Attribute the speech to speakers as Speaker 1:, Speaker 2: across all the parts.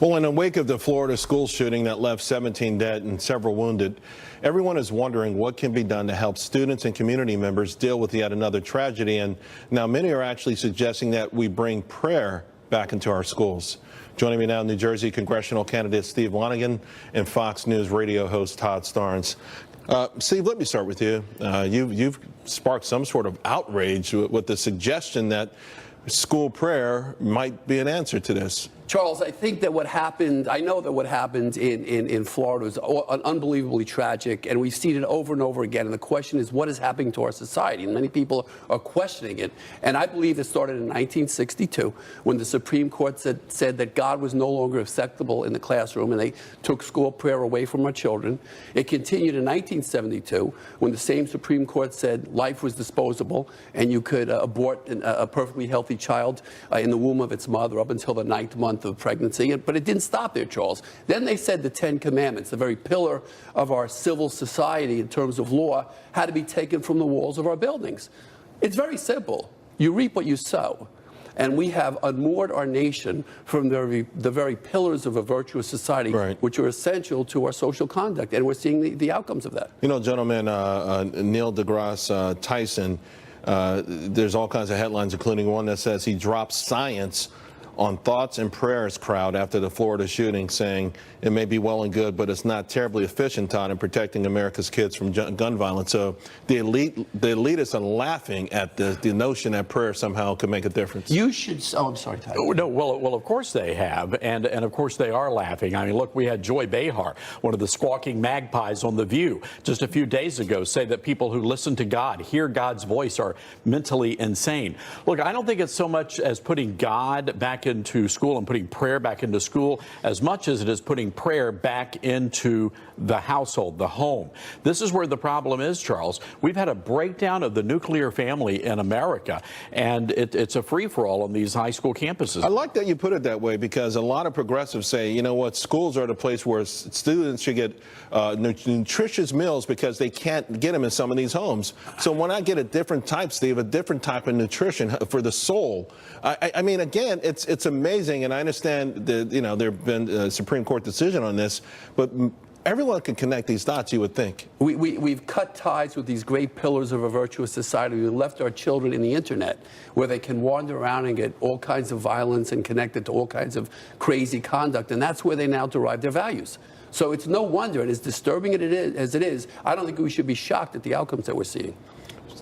Speaker 1: Well, in the wake of the Florida school shooting that left 17 dead and several wounded, everyone is wondering what can be done to help students and community members deal with yet another tragedy. And now many are actually suggesting that we bring prayer back into our schools. Joining me now, New Jersey congressional candidate Steve Lonegan and Fox News radio host Todd Starnes. Steve, let me start with you. You've sparked some sort of outrage with the suggestion that school prayer might be an answer to this.
Speaker 2: Charles, I think that what happened, I know that what happened in Florida is unbelievably tragic, and we've seen it over and over again. And the question is, what is happening to our society? And many people are questioning it. And I believe it started in 1962 when the Supreme Court said that God was no longer acceptable in the classroom, and they took school prayer away from our children. It continued in 1972 when the same Supreme Court said life was disposable and you could abort a perfectly healthy child in the womb of its mother up until the 9th month of pregnancy. But it didn't stop there, Charles. Then they said the 10 Commandments, the very pillar of our civil society in terms of law, had to be taken from the walls of our buildings. It's very simple. You reap what you sow. And we have unmoored our nation from the very pillars of a virtuous society, right, which are essential to our social conduct. And we're seeing the outcomes of that.
Speaker 1: You know, gentlemen, Neil deGrasse Tyson, there's all kinds of headlines, including one that says he dropped science on thoughts and prayers crowd after the Florida shooting, saying it may be well and good, but it's not terribly efficient, Todd, in protecting America's kids from gun violence. So the elitists are laughing at the notion that prayer somehow could make a difference.
Speaker 2: You should. Oh, I'm sorry, Todd.
Speaker 3: No, well, of course they have, and of course they are laughing. I mean, look, we had Joy Behar, one of the squawking magpies on The View, just a few days ago, say that people who listen to God, hear God's voice, are mentally insane. Look, I don't think it's so much as putting God back into school and putting prayer back into school as much as it is putting prayer back into the household, the home. This is where the problem is, Charles. We've had a breakdown of the nuclear family in America, and it's a free-for-all on these high school campuses.
Speaker 1: I like that you put it that way, because a lot of progressives say, you know what, schools are the place where students should get nutritious meals because they can't get them in some of these homes. So when I get a different type, Steve, a different type of nutrition for the soul, I mean, again, it's amazing, and I understand that, you know, there have been a Supreme Court decision on this, but everyone can connect these dots, you would think.
Speaker 2: We've cut ties with these great pillars of a virtuous society. We've left our children in the internet, where they can wander around and get all kinds of violence and connected to all kinds of crazy conduct, and that's where they now derive their values. So it's no wonder, and as disturbing as it is, I don't think we should be shocked at the outcomes that we're seeing.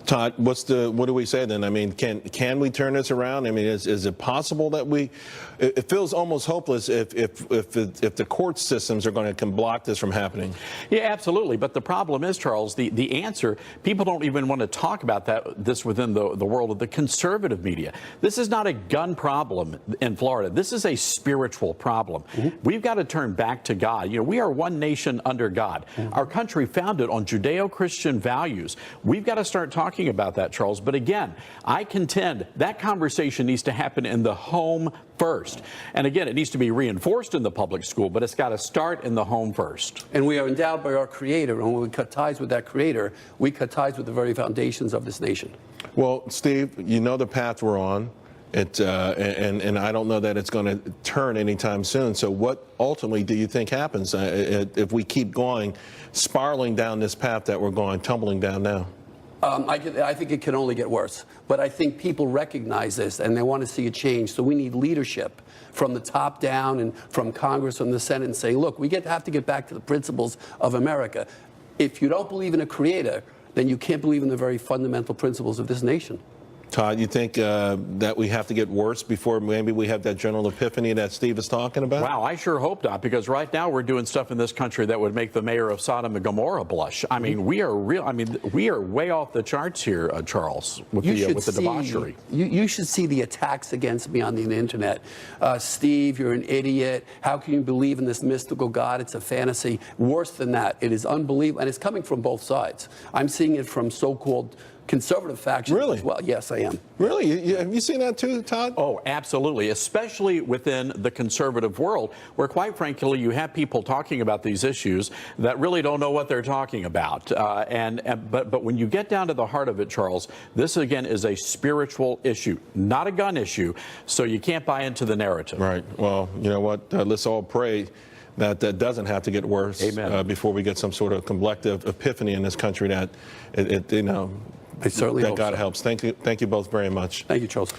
Speaker 1: Todd, what do we say then? I mean, can we turn this around? I mean, is it possible that it feels almost hopeless if the court systems are going to block this from happening?
Speaker 3: Yeah, absolutely. But the problem is, Charles, the answer, people don't even want to talk about this within the world of the conservative media. This is not a gun problem in Florida. This is a spiritual problem. Mm-hmm. We've got to turn back to God. You know, we are one nation under God. Mm-hmm. Our country founded on Judeo-Christian values. We've got to start talking about that, Charles. But again, I contend that conversation needs to happen in the home first. And again, it needs to be reinforced in the public school, but it's got to start in the home first. And
Speaker 2: we are endowed by our Creator, and when we cut ties with that Creator, we cut ties with the very foundations of this nation.
Speaker 1: Well, Steve, you know the path we're on. And I don't know that it's going to turn anytime soon. So what ultimately do you think happens if we keep going, spiraling down this path that we're going, tumbling down now?
Speaker 2: I think it can only get worse. But I think people recognize this, and they want to see a change. So we need leadership from the top down and from Congress and the Senate, and saying, look, we have to get back to the principles of America. If you don't believe in a creator, then you can't believe in the very fundamental principles of this nation.
Speaker 1: Todd, you think that we have to get worse before maybe we have that general epiphany that Steve is talking about?
Speaker 3: Wow, I sure hope not, because right now we're doing stuff in this country that would make the mayor of Sodom and Gomorrah blush. I mean, we are way off the charts here, Charles, with the debauchery.
Speaker 2: You should see the attacks against me on the internet. Steve, you're an idiot. How can you believe in this mystical God? It's a fantasy. Worse than that, it is unbelievable, and it's coming from both sides. I'm seeing it from so-called conservative faction
Speaker 1: Really?
Speaker 2: as well. Yes, I am.
Speaker 1: Really? Have you seen that too, Todd?
Speaker 3: Oh, absolutely, especially within the conservative world, where quite frankly, you have people talking about these issues that really don't know what they're talking about. But when you get down to the heart of it, Charles, this again is a spiritual issue, not a gun issue, so you can't buy into the narrative.
Speaker 1: Right. Well, you know what? Let's all pray that that doesn't have to get worse.
Speaker 3: Amen.
Speaker 1: Before we get some sort of collective epiphany in this country that,
Speaker 2: I certainly
Speaker 1: that
Speaker 2: hope
Speaker 1: God
Speaker 2: so.
Speaker 1: helps. Thank you both very much.
Speaker 2: Thank you, Charles.